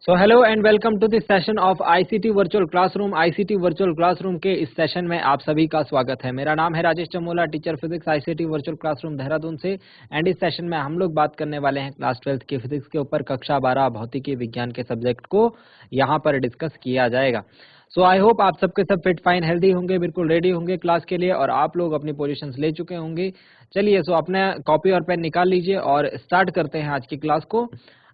So hello and welcome to this session of ICT virtual classroom. ICT virtual classroom के इस session में आप सभी का स्वागत है। मेरा नाम है Rajesh Chamola, teacher physics ICT virtual classroom Dehradun से। एंड इस सेशन में हम लोग बात करने वाले हैं क्लास 12th की फिजिक्स के ऊपर। कक्षा 12 भौतिकी विज्ञान के सब्जेक्ट को यहाँ पर डिस्कस किया जाएगा। सो आई होप आप सबके सब फिट फाइन हेल्दी होंगे, बिल्कुल रेडी होंगे क्लास के लिए, और आप लोग अपनी पोजीशंस ले चुके होंगे। चलिए, सो अपने कॉपी और पेन निकाल लीजिए और स्टार्ट करते हैं आज की क्लास को।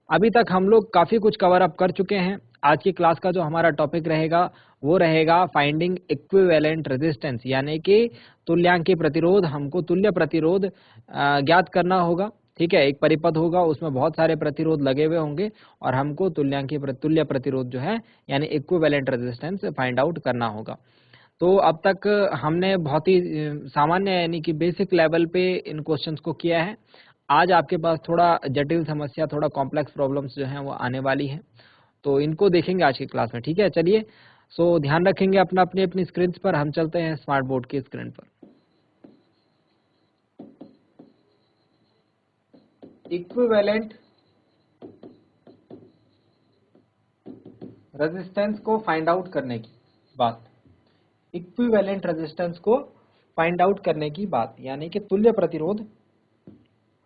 अभी तक हम लोग काफी कुछ कवर अप कर चुके हैं। आज की क्लास का जो हमारा टॉपिक रहेगा वो रहेगा फाइंडिंग इक्विवेलेंट रेजिस्टेंस, यानी कि तुल्यांकी प्रतिरोध। हमको तुल्य प्रतिरोध ज्ञात करना होगा। ठीक है, एक परिपथ होगा, उसमें बहुत सारे प्रतिरोध लगे हुए होंगे और हमको तुल्य प्रतिरोध जो है यानी इक्विवेलेंट रेजिस्टेंस फाइंड आउट करना होगा। तो अब तक हमने बहुत ही सामान्य यानी कि बेसिक लेवल पे इन क्वेश्चंस को किया है। आज आपके पास थोड़ा जटिल समस्या, थोड़ा कॉम्प्लेक्स प्रॉब्लम्स जो हैं वो आने वाली हैं, तो इनको देखेंगे आज की क्लास में। ठीक है, चलिए। सो ध्यान रखेंगे अपना अपनी अपनी स्क्रीन पर। हम चलते हैं स्मार्ट बोर्ड की स्क्रीन पर। इक्विवेलेंट रेजिस्टेंस को फाइंड आउट करने की बात, इक्विवेलेंट रेजिस्टेंस को फाइंड आउट करने की बात, यानी कि तुल्य प्रतिरोध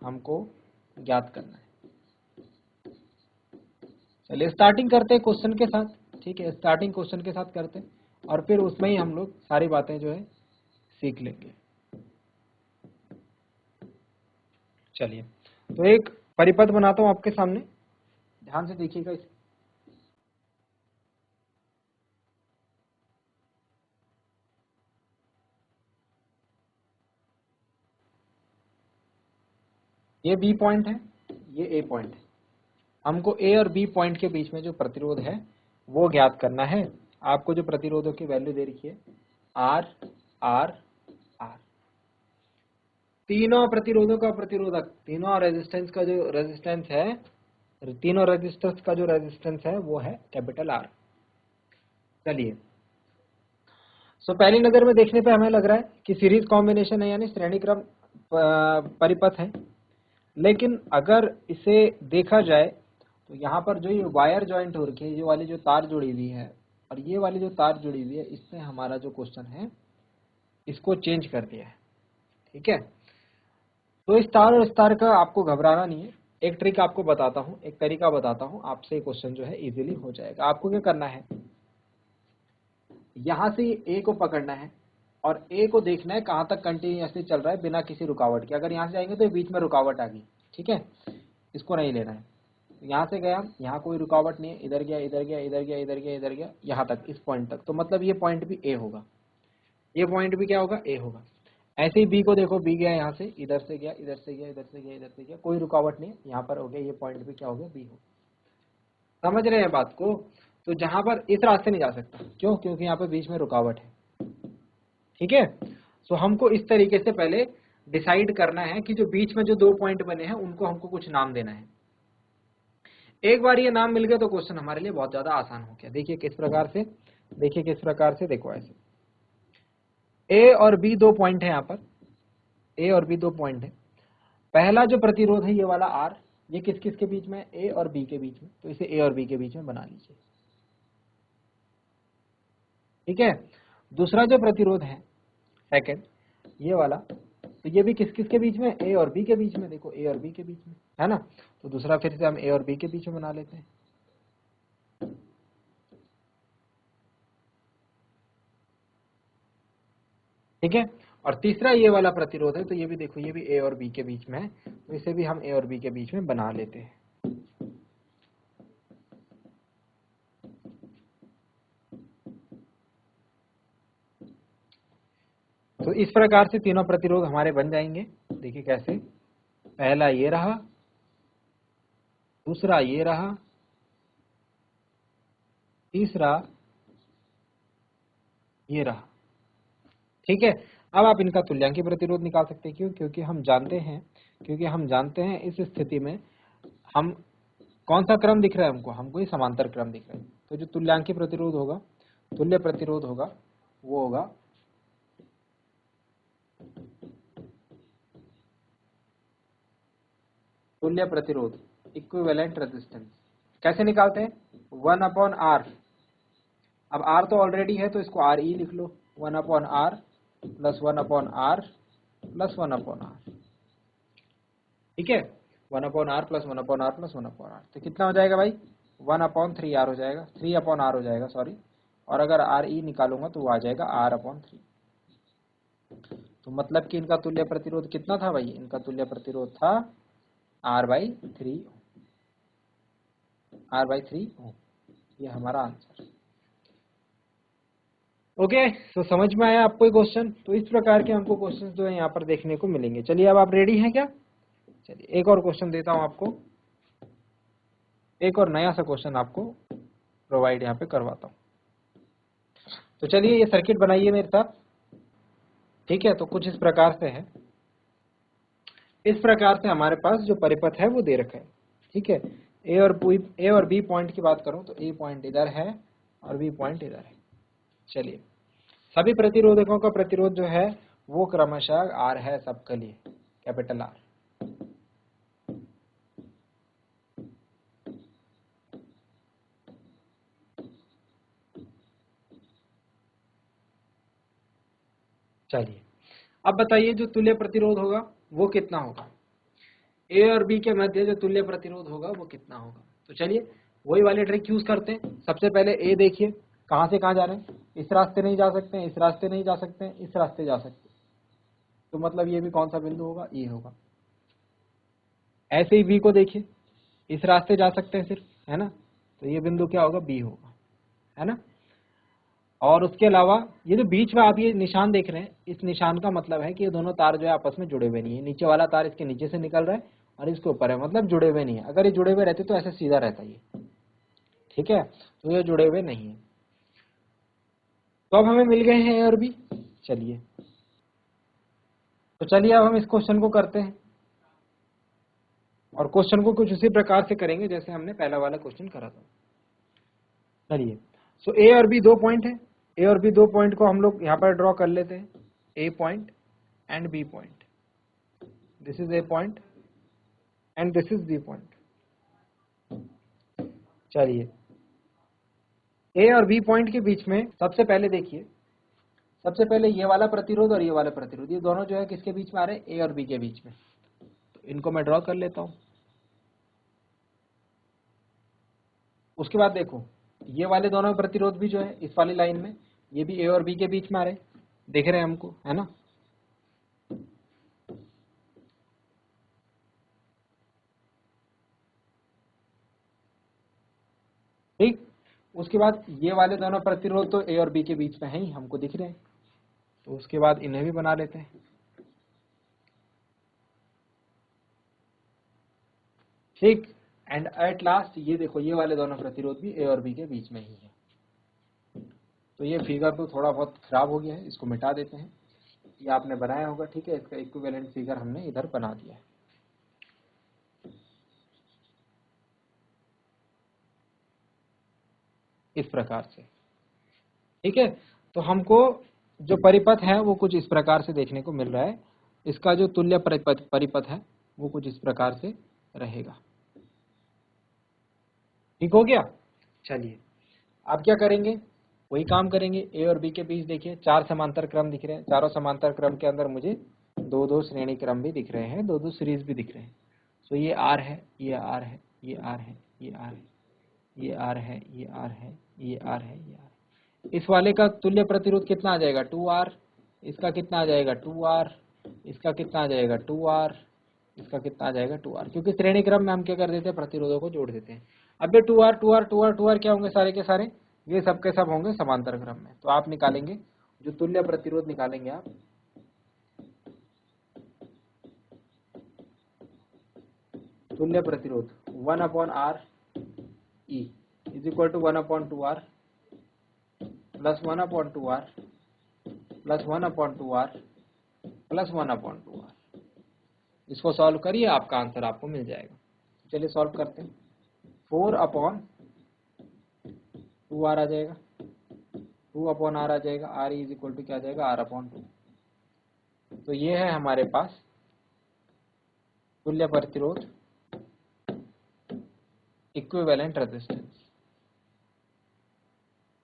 हमको ज्ञात करना है। चलिए स्टार्टिंग करते हैं क्वेश्चन के साथ। ठीक है, स्टार्टिंग क्वेश्चन के साथ करते हैं और फिर उसमें ही हम लोग सारी बातें जो है सीख लेंगे। चलिए, तो एक परिपथ बनाता हूं आपके सामने, ध्यान से देखिएगा इसे। ये बी पॉइंट है, ये ए पॉइंट है। हमको ए और बी पॉइंट के बीच में जो प्रतिरोध है वो ज्ञात करना है। आपको जो प्रतिरोधों की वैल्यू दे रखी है आर आर आर, तीनों प्रतिरोधों का प्रतिरोधक, तीनों रेजिस्टेंस का जो रेजिस्टेंस है, तीनों रेजिस्टर्स का जो रेजिस्टेंस है वो है कैपिटल आर। चलिए, सो पहली नजर में देखने पे हमें लग रहा है कि सीरीज कॉम्बिनेशन है, यानी श्रेणी क्रम परिपथ है। लेकिन अगर इसे देखा जाए तो यहाँ पर जो ये वायर ज्वाइंट हो रखी है, ये वाली जो तार जुड़ी हुई है और ये वाली जो तार जुड़ी हुई है, इसने हमारा जो क्वेश्चन है इसको चेंज कर दिया है। ठीक है, तो इस तार और इस तार का आपको घबराना नहीं है। एक ट्रिक आपको बताता हूँ, एक तरीका बताता हूँ, आपसे क्वेश्चन जो है इजीली हो जाएगा। आपको क्या करना है, यहां से ए को पकड़ना है और ए को देखना है कहां तक कंटिन्यूअसली चल रहा है बिना किसी रुकावट के। अगर यहां से जाएंगे तो बीच में रुकावट आ गई, ठीक है, इसको नहीं लेना है। यहां से गया, यहाँ कोई रुकावट नहीं है, इधर गया इधर गया इधर गया इधर गया इधर गया, यहाँ तक, इस पॉइंट तक, तो मतलब ये पॉइंट भी ए होगा, ये पॉइंट भी क्या होगा, ए होगा। ऐसे ही बी को देखो, बी गया यहाँ से, इधर से गया इधर से गया इधर से गया इधर से गया, कोई रुकावट नहीं, यहाँ पर हो गया, ये पॉइंट भी क्या हो गया, बी हो। समझ रहे हैं बात को? तो जहां पर इस रास्ते नहीं जा सकता, क्यों? क्योंकि यहाँ पर बीच में रुकावट है। ठीक है, सो हमको इस तरीके से पहले डिसाइड करना है कि जो बीच में जो दो पॉइंट बने हैं उनको हमको कुछ नाम देना है। एक बार ये नाम मिल गया तो क्वेश्चन हमारे लिए बहुत ज्यादा आसान हो गया। देखिए किस प्रकार से, देखिए किस प्रकार से, देखो ऐसे ए और बी दो पॉइंट है, यहाँ पर ए और बी दो पॉइंट है। पहला जो प्रतिरोध है ये वाला आर, ये किस किस के बीच में, ए और बी के बीच में, तो इसे ए और बी के बीच में बना लीजिए। ठीक है, दूसरा जो प्रतिरोध है सेकंड, ये वाला, तो ये भी किस किस के बीच में, ए और बी के बीच में, देखो ए और बी के बीच में है ना, तो दूसरा फिर से हम ए और बी के बीच में बना लेते हैं। ठीक है, और तीसरा ये वाला प्रतिरोध है, तो ये भी देखो, ये भी ए और बी के बीच में है, तो इसे भी हम ए और बी के बीच में बना लेते हैं। तो इस प्रकार से तीनों प्रतिरोध हमारे बन जाएंगे। देखिए कैसे, पहला ये रहा, दूसरा ये रहा, तीसरा ये रहा। ठीक है, अब आप इनका तुल्यांकी प्रतिरोध निकाल सकते हैं। क्यों? क्योंकि हम जानते हैं इस स्थिति में हम कौन सा क्रम दिख रहा है, हमको ये समांतर क्रम दिख रहा है। तो जो तुल्यांकी प्रतिरोध होगा, तुल्य प्रतिरोध होगा, वो होगा तुल्य प्रतिरोध, इक्विवेलेंट रेजिस्टेंस। कैसे निकालते हैं? 1/r। अब r तो ऑलरेडी है तो इसको आर ई लिख लो, 1/r plus 1/r plus 1/r। ठीक है, 1/r plus 1/r plus 1/r, तो कितना हो जाएगा भाई? 1/3r हो जाएगा, 3/r हो जाएगा सॉरी। और अगर आर ई निकालूंगा तो वो आ जाएगा r/3। तो मतलब कि इनका तुल्य प्रतिरोध कितना था भाई? इनका तुल्य प्रतिरोध था r/3 ओम। ये हमारा आंसर। ओके, तो समझ में आया आपको ये क्वेश्चन? तो इस प्रकार के हमको क्वेश्चन जो है यहाँ पर देखने को मिलेंगे। चलिए, अब आप रेडी हैं क्या? चलिए एक और क्वेश्चन देता हूँ आपको, एक और नया सा क्वेश्चन आपको प्रोवाइड यहाँ पे करवाता हूँ। तो चलिए ये सर्किट बनाइए मेरे साथ। ठीक है, तो कुछ इस प्रकार से है। इस प्रकार से हमारे पास जो परिपथ है वो दे रखा है। ठीक है, ए और बी पॉइंट की बात करूं तो ए पॉइंट इधर है और बी पॉइंट इधर है। चलिए, सभी प्रतिरोधकों का प्रतिरोध जो है वो क्रमशः आर है सबके लिए, कैपिटल आर। चलिए, अब बताइए जो तुल्य प्रतिरोध होगा वो कितना होगा? ए और बी के मध्य जो तुल्य प्रतिरोध होगा वो कितना होगा? तो चलिए वही वाले ट्रिक यूज करते हैं। सबसे पहले ए देखिए, कहां से कहां जा रहे हैं? इस रास्ते नहीं जा सकते हैं, इस रास्ते नहीं जा सकते हैं, इस रास्ते जा सकते हैं। तो मतलब ये भी कौन सा बिंदु होगा? ए होगा। ऐसे ही बी को देखिए, इस रास्ते जा सकते हैं सिर्फ, है ना? तो ये बिंदु क्या होगा? बी होगा, है ना? और उसके अलावा ये जो बीच में आप ये निशान देख रहे हैं, इस निशान का मतलब है कि ये दोनों तार जो है आपस में जुड़े हुए नहीं है। नीचे वाला तार इसके नीचे से निकल रहा है और इसके ऊपर है, मतलब जुड़े हुए नहीं है। अगर ये जुड़े हुए रहते तो ऐसे सीधा रहता ये। ठीक है, तो ये जुड़े हुए नहीं है। तो अब हमें मिल गए हैं ए और बी। चलिए, तो चलिए अब हम इस क्वेश्चन को करते हैं और क्वेश्चन को कुछ उसी प्रकार से करेंगे जैसे हमने पहला वाला क्वेश्चन करा था। चलिए, सो ए और बी दो पॉइंट है। ए और बी दो पॉइंट को हम लोग यहाँ पर ड्रॉ कर लेते हैं, A point and B point. This is A point and this is B point. चलिए, ए और बी पॉइंट के बीच में सबसे पहले देखिए, सबसे पहले ये वाला प्रतिरोध और ये वाला प्रतिरोध, ये दोनों जो है किसके बीच में आ रहे हैं? ए और बी के बीच में। तो इनको मैं ड्रॉ कर लेता हूं। उसके बाद देखो, ये वाले दोनों प्रतिरोध भी जो है इस वाली लाइन में, ये भी ए और बी के बीच में आ रहे, देख रहे हैं हमको, है ना? ठीक, उसके बाद ये वाले दोनों प्रतिरोध तो ए और बी के बीच में है ही, हमको दिख रहे हैं। तो उसके बाद इन्हें भी बना लेते हैं। ठीक, एंड एट लास्ट ये देखो, ये वाले दोनों प्रतिरोध भी ए और बी के बीच में ही है। तो ये फिगर तो थोड़ा बहुत खराब हो गया है, इसको मिटा देते हैं। ये आपने बनाया होगा, ठीक है, इसका इक्विवेलेंट फिगर हमने इधर बना दिया है। इस प्रकार से, ठीक है। तो हमको जो परिपथ है वो कुछ इस प्रकार से देखने को मिल रहा है। इसका जो तुल्य परिपथ है वो कुछ इस प्रकार से रहेगा। ठीक हो गया? चलिए, आप क्या करेंगे? वही काम करेंगे। ए और बी के बीच देखिए चार समांतर क्रम दिख रहे हैं, चारों समांतर क्रम के अंदर मुझे दो दो श्रेणी क्रम भी दिख रहे हैं, दो दो सीरीज भी दिख रहे हैं। तो ये आर है, ये आर है, ये आर है, ये आर है, ये आर है, ये आर है, ये आर है, ये आर। इस वाले का तुल्य प्रतिरोध कितना आ जाएगा? 2R। इसका कितना आ जाएगा? 2R। इसका कितना आ जाएगा? 2R। इसका कितना आ जाएगा? 2R। क्योंकि श्रेणी क्रम में हम क्या कर देते हैं? प्रतिरोधों को जोड़ देते हैं। अब ये 2R 2R 2R 2R क्या होंगे? सारे के सारे ये सब के सब होंगे समांतर क्रम में। तो आप निकालेंगे जो तुल्य प्रतिरोध निकालेंगे आप, तुल्य प्रतिरोध 1/R E is equal to 1/2R plus 1/2R plus 1/2R plus 1/2R। इसको सॉल्व करिए, आपका आंसर आपको मिल जाएगा। चलिए सॉल्व करते हैं। 4/2R आ जाएगा, 2/R आ जाएगा। R इज इक्वल टू क्या आ जाएगा? R/2। तो ये है हमारे पास तुल्य प्रतिरोध इक्विवेलेंट रेजिस्टेंस।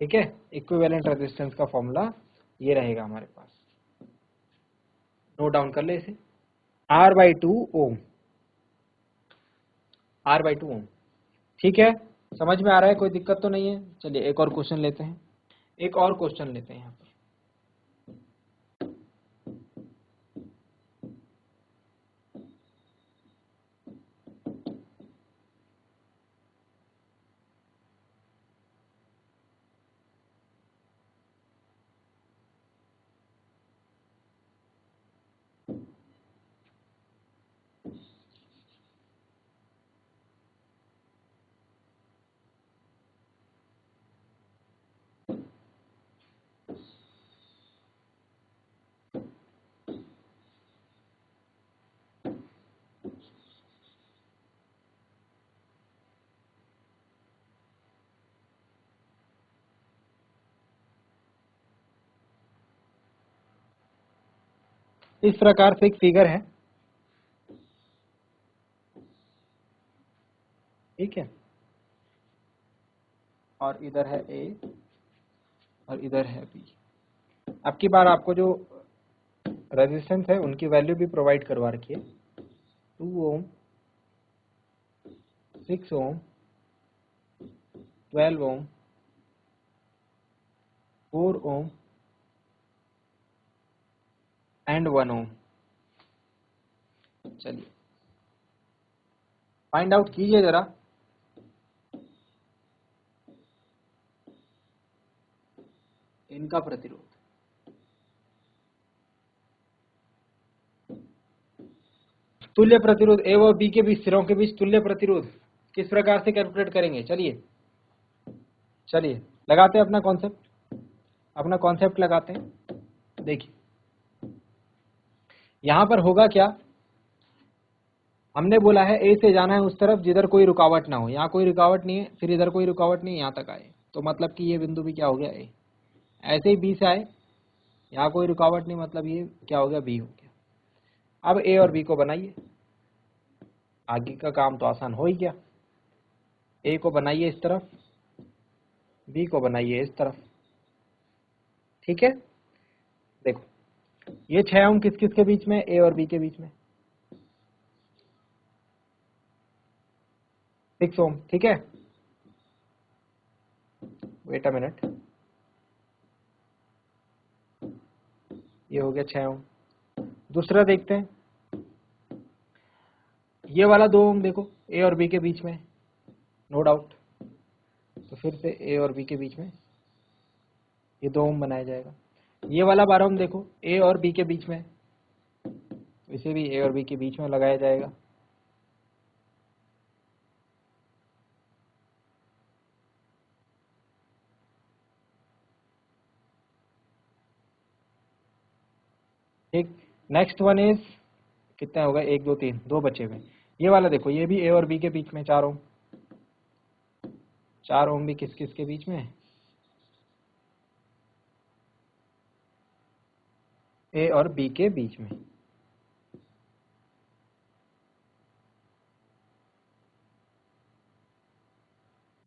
ठीक है, इक्विवेलेंट रेजिस्टेंस का फॉर्मूला ये रहेगा हमारे पास, नोट डाउन कर ले इसे, R/2 ओम, R/2 ओम। ठीक है, समझ में आ रहा है, कोई दिक्कत तो नहीं है। चलिए एक और क्वेश्चन लेते हैं, एक और क्वेश्चन लेते हैं यहाँ पर। इस प्रकार से एक फिगर है, ठीक है, और इधर है ए और इधर है बी। अब की बार आपको जो रेजिस्टेंस है उनकी वैल्यू भी प्रोवाइड करवा रखी है, 2 ओम, 6 ओम, 12 ओम, 4 ओम एंड 1 ओम। चलिए फाइंड आउट कीजिए जरा, इनका प्रतिरोध। तुल्य प्रतिरोध ए व बी के बीच, सिरों के बीच तुल्य प्रतिरोध किस प्रकार से कैलकुलेट करेंगे? चलिए चलिए लगाते हैं अपना कॉन्सेप्ट, अपना कॉन्सेप्ट लगाते हैं। देखिए यहां पर होगा क्या, हमने बोला है ए से जाना है उस तरफ जिधर कोई रुकावट ना हो, यहाँ कोई रुकावट नहीं है, फिर इधर कोई रुकावट नहीं है, यहाँ तक आए, तो मतलब कि ये बिंदु भी क्या हो गया ए। ऐसे ही बी से आए, यहाँ कोई रुकावट नहीं, मतलब ये क्या हो गया, बी हो गया। अब ए और बी को बनाइए, आगे का काम तो आसान हो ही गया। ए को बनाइए इस तरफ, बी को बनाइए इस तरफ। ठीक है, देखो ये 6 ओम किस किस के बीच में, ए और बी के बीच में, 6 ओम। ठीक है, वेट अ मिनट, ये हो गया 6 ओम। दूसरा देखते हैं, ये वाला 2 ओम देखो, ए और बी के बीच में, नो डाउट, तो फिर से ए और बी के बीच में ये 2 ओम बनाया जाएगा। ये वाला 12 ओम देखो, ए और बी के बीच में, इसे भी ए और बी के बीच में लगाया जाएगा। ठीक, नेक्स्ट वन इज, कितना होगा, 1 2 3, 2 बचे हुए। ये वाला देखो, ये भी ए और बी के बीच में 4 ओम, 4 ओम भी किस किस के बीच में, ए और बी के बीच में।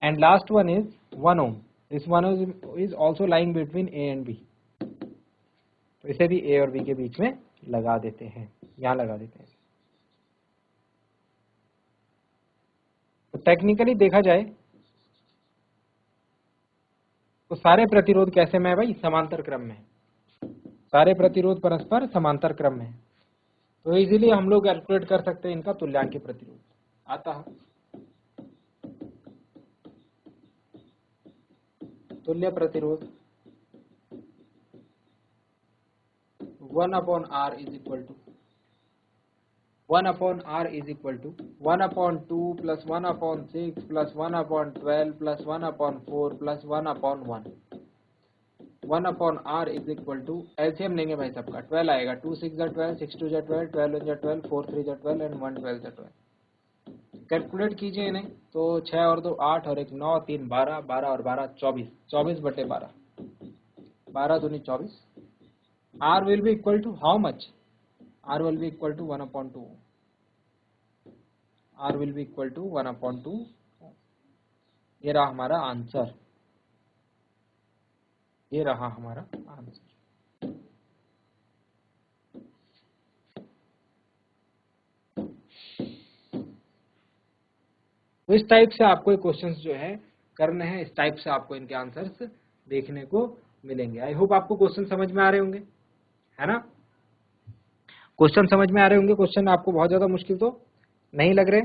And last one is 1 ohm, this one is also lying between A and B, तो इसे भी ए और बी के बीच में लगा देते हैं, यहां लगा देते हैं। तो टेक्निकली देखा जाए तो सारे प्रतिरोध कैसे में है भाई, समांतर क्रम में, सारे प्रतिरोध परस्पर समांतर क्रम में है, तो इजीली हम लोग कैलकुलेट कर सकते हैं इनका तुल्यांक प्रतिरोध। आता है तुल्य प्रतिरोध 1/r is equal to 1/r is equal to 1/2 plus 1/6 plus 1/12 plus 1/4 plus 1/1। 1/r is equal to, LCM लेंगे भाई सबका, 12 आएगा, 2 6 जा 12, 6 2 जा 12, 12 1 जा 12, 4 3 जा 12 एंड 1 12 जा 12। कैलकुलेट कीजिए इन्हें, तो 6 और 2 8 और 1 9, 3 12, 12 और 12 24, 24/12, 12 दूनी 24। R will be equal to how much? R will be equal to 1/2. R will be equal to 1/2. ये रहा हमारा आंसर, ये रहा हमारा आंसर। तो इस टाइप से आपको क्वेश्चंस जो है करने हैं, इस टाइप से आपको इनके आंसर्स देखने को मिलेंगे। आई होप आपको क्वेश्चन समझ में आ रहे होंगे, है ना? क्वेश्चन समझ में आ रहे होंगे, क्वेश्चन आपको बहुत ज्यादा मुश्किल तो नहीं लग रहे।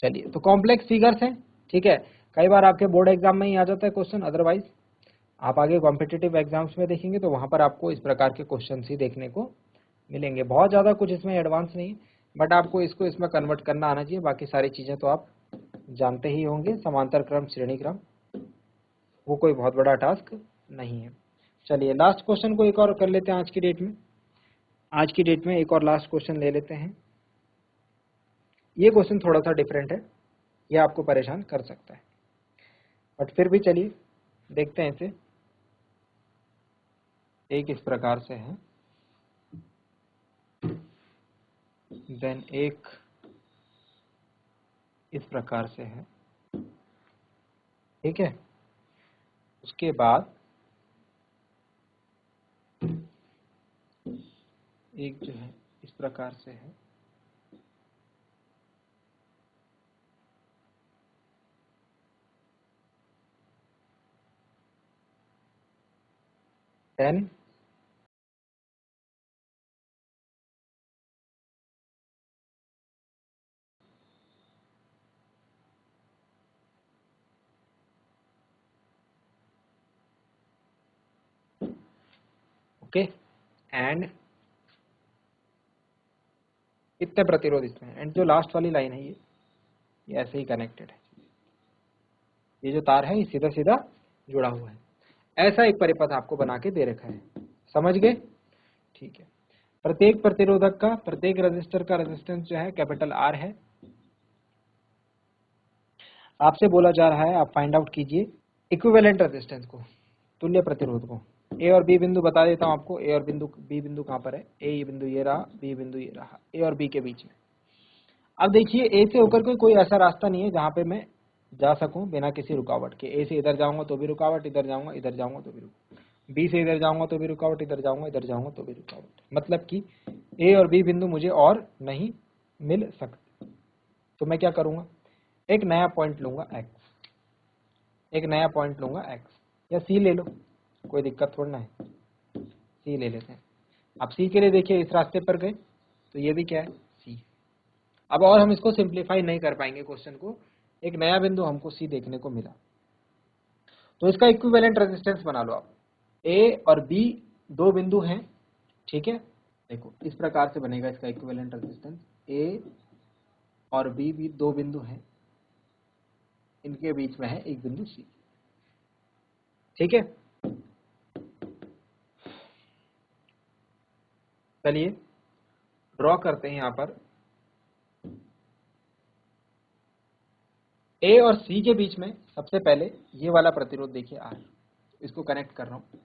चलिए, तो कॉम्प्लेक्स फिगर्स हैं, ठीक है। कई बार आपके बोर्ड एग्जाम में ही आ जाता है क्वेश्चन, अदरवाइज आप आगे कॉम्पिटिटिव एग्जाम्स में देखेंगे तो वहां पर आपको इस प्रकार के क्वेश्चन ही देखने को मिलेंगे। बहुत ज्यादा कुछ इसमें एडवांस नहीं, बट आपको इसको इसमें कन्वर्ट करना आना चाहिए। बाकी सारी चीजें तो आप जानते ही होंगे, समांतर क्रम, श्रेणी क्रम, वो कोई बहुत बड़ा टास्क नहीं है। चलिए, लास्ट क्वेश्चन को एक और कर लेते हैं आज की डेट में। आज की डेट में एक और लास्ट क्वेश्चन ले लेते हैं। ये क्वेश्चन थोड़ा सा डिफरेंट है, ये आपको परेशान कर सकता है, बट फिर भी चलिए देखते हैं इसे। एक इस प्रकार से है, देन एक इस प्रकार से है, ठीक है। उसके बाद एक जो है इस प्रकार से है, देन ओके, एंड कितने प्रतिरोध इसमें, एंड जो लास्ट वाली लाइन है ये ऐसे ही कनेक्टेड है। ये जो तार है ये सीधा सीधा जुड़ा हुआ है। ऐसा एक परिपथ आपको बना के दे रखा है, समझ गए? ठीक है। प्रत्येक प्रतिरोधक का, प्रत्येक रेजिस्टर का रेजिस्टेंस जो है कैपिटल आर है। आपसे बोला जा रहा है आप फाइंड आउट कीजिए इक्विवेलेंट रेजिस्टेंस को, तुल्य प्रतिरोध को। ए और बी बिंदु बता देता हूं आपको, ए और बिंदु, बी बिंदु कहां पर है? ए ये बिंदु ये रहा, बी बिंदु ये रहा, ए और बी के बीच में। अब देखिए, ए से होकर के कोई ऐसा रास्ता नहीं है जहां पे मैं जा सकूं बिना किसी रुकावट के। ए से इधर जाऊंगा तो भी रुकावट, इधर जाऊंगा, इधर जाऊंगा तो भी रुकावट, बी से इधर जाऊंगा तो भी रुकावट, इधर जाऊंगा, इधर जाऊंगा तो भी रुकावट। मतलब कि ए और बी बिंदु मुझे और नहीं मिल सकते। तो मैं क्या करूंगा, एक नया पॉइंट लूंगा एक्स, एक नया पॉइंट लूंगा एक्स, या सी ले लो, कोई दिक्कत थोड़ा ना है, सी ले लेते हैं। अब सी के लिए देखिए, इस रास्ते पर गए तो ये भी क्या है, सी। अब और हम इसको सिंप्लीफाई नहीं कर पाएंगे क्वेश्चन को, एक नया बिंदु हमको सी देखने को मिला, तो इसका इक्विवेलेंट रेजिस्टेंस बना लो आप। ए और बी दो बिंदु हैं, ठीक है। देखो इस प्रकार से बनेगा इसका इक्विवेलेंट रेजिस्टेंस। ए और बी भी दो बिंदु हैं, इनके बीच में है एक बिंदु सी, ठीक है। चलिए ड्रॉ करते हैं यहां पर। ए और सी के बीच में सबसे पहले ये वाला प्रतिरोध देखिए आर, इसको कनेक्ट कर रहा हूं।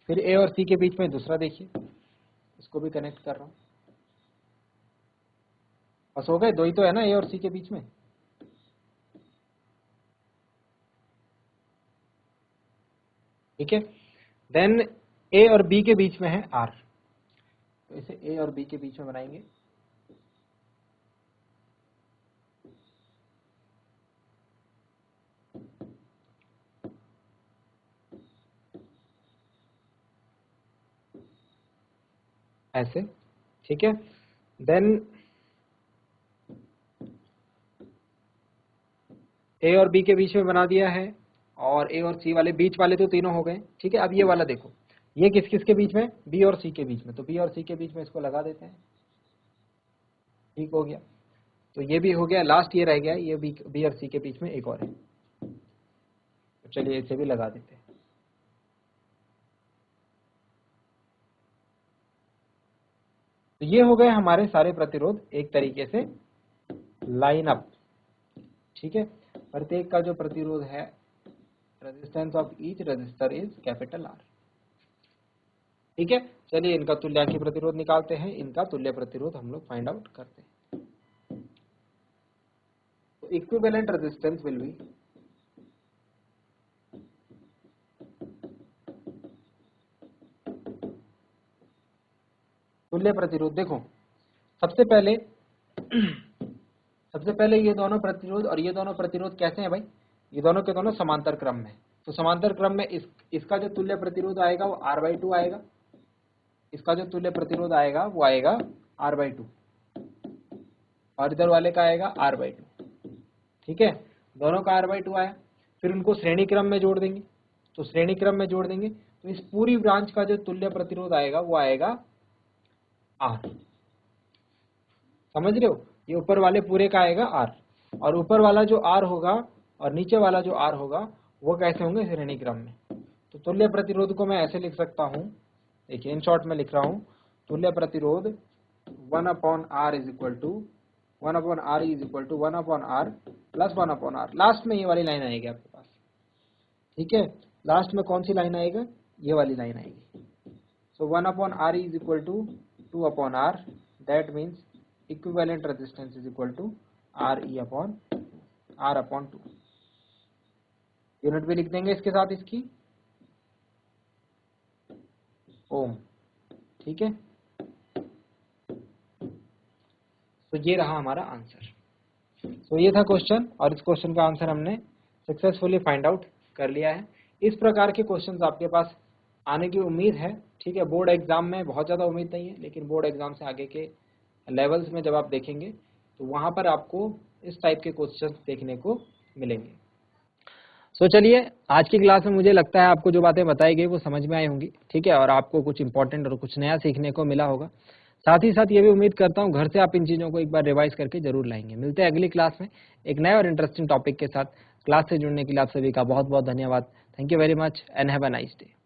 फिर ए और सी के बीच में दूसरा देखिए, इसको भी कनेक्ट कर रहा हूं। बस हो गए, दो ही तो है ना ए और सी के बीच में। ठीक है, देन ए और बी के बीच में है आर, तो इसे ए और बी के बीच में बनाएंगे। ऐसे, ठीक है। देन ए और बी के बीच में बना दिया है, और ए और सी वाले बीच वाले तो तीनों हो गए, ठीक है। अब ये वाला देखो, ये किस किस के बीच में, बी और सी के बीच में, तो बी और सी के बीच में इसको लगा देते हैं, ठीक हो गया। तो ये भी हो गया, लास्ट ये रह गया, ये बी और सी के बीच में एक और है, तो चलिए इसे भी लगा देते हैं। तो ये हो गए हमारे सारे प्रतिरोध एक तरीके से लाइन अप, ठीक है। प्रत्येक का जो प्रतिरोध है, resistance of each resistor is capital R, ठीक है। चलिए इनका तुल्यांकी प्रतिरोध निकालते हैं, इनका तुल्य प्रतिरोध हम लोग फाइंड आउट करते हैं। इक्विवेलेंट रेजिस्टेंस विल बी तुल्य प्रतिरोध। देखो सबसे पहले ये दोनों प्रतिरोध और ये दोनों प्रतिरोध कैसे हैं भाई, ये दोनों के दोनों समांतर क्रम में। तो समांतर क्रम में इसका जो तुल्य प्रतिरोध आएगा वो R/2 आएगा, इसका जो तुल्य प्रतिरोध आएगा वो आएगा R/2 और इधर वाले का आएगा R/2। ठीक है, दोनों का R/2 आया, फिर उनको श्रेणी क्रम में जोड़ देंगे। तो श्रेणी क्रम में जोड़ देंगे तो इस पूरी ब्रांच का जो तुल्य प्रतिरोध आएगा वो आएगा R। समझ रहे हो, ये ऊपर वाले पूरे का आएगा R, और ऊपर वाला जो R होगा और नीचे वाला जो R होगा वो कैसे होंगे, श्रेणी क्रम में। तो तुल्य प्रतिरोध को मैं ऐसे लिख सकता हूं, देखिए इन शॉर्ट में लिख रहा हूं, तुल्य प्रतिरोध 1/R is equal to 1/R is equal to 1/R plus 1/R। Last में ये वाली लाइन आएगी आपके पास। ठीक है, लास्ट में कौन सी लाइन आएगा, ये वाली लाइन आएगी। So 1/R is equal to 2/R, that means equivalent resistance is equal to R/2। Unit भी लिख देंगे इसके साथ इसकी, ओम। ठीक है, तो ये रहा हमारा आंसर। तो ये था क्वेश्चन, और इस क्वेश्चन का आंसर हमने सक्सेसफुली फाइंड आउट कर लिया है। इस प्रकार के क्वेश्चंस आपके पास आने की उम्मीद है। ठीक है, बोर्ड एग्जाम में बहुत ज़्यादा उम्मीद नहीं है, लेकिन बोर्ड एग्जाम से आगे के लेवल्स में जब आप देखेंगे तो वहाँ पर आपको इस टाइप के क्वेश्चंस देखने को मिलेंगे। सो चलिए, आज की क्लास में मुझे लगता है आपको जो बातें बताई गई वो समझ में आई होंगी। ठीक है, और आपको कुछ इंपॉर्टेंट और कुछ नया सीखने को मिला होगा। साथ ही साथ ये भी उम्मीद करता हूँ घर से आप इन चीज़ों को एक बार रिवाइज करके जरूर लाएंगे। मिलते हैं अगली क्लास में एक नए और इंटरेस्टिंग टॉपिक के साथ। क्लास से जुड़ने के लिए आप सभी का बहुत बहुत धन्यवाद। Thank you very much and have a nice day.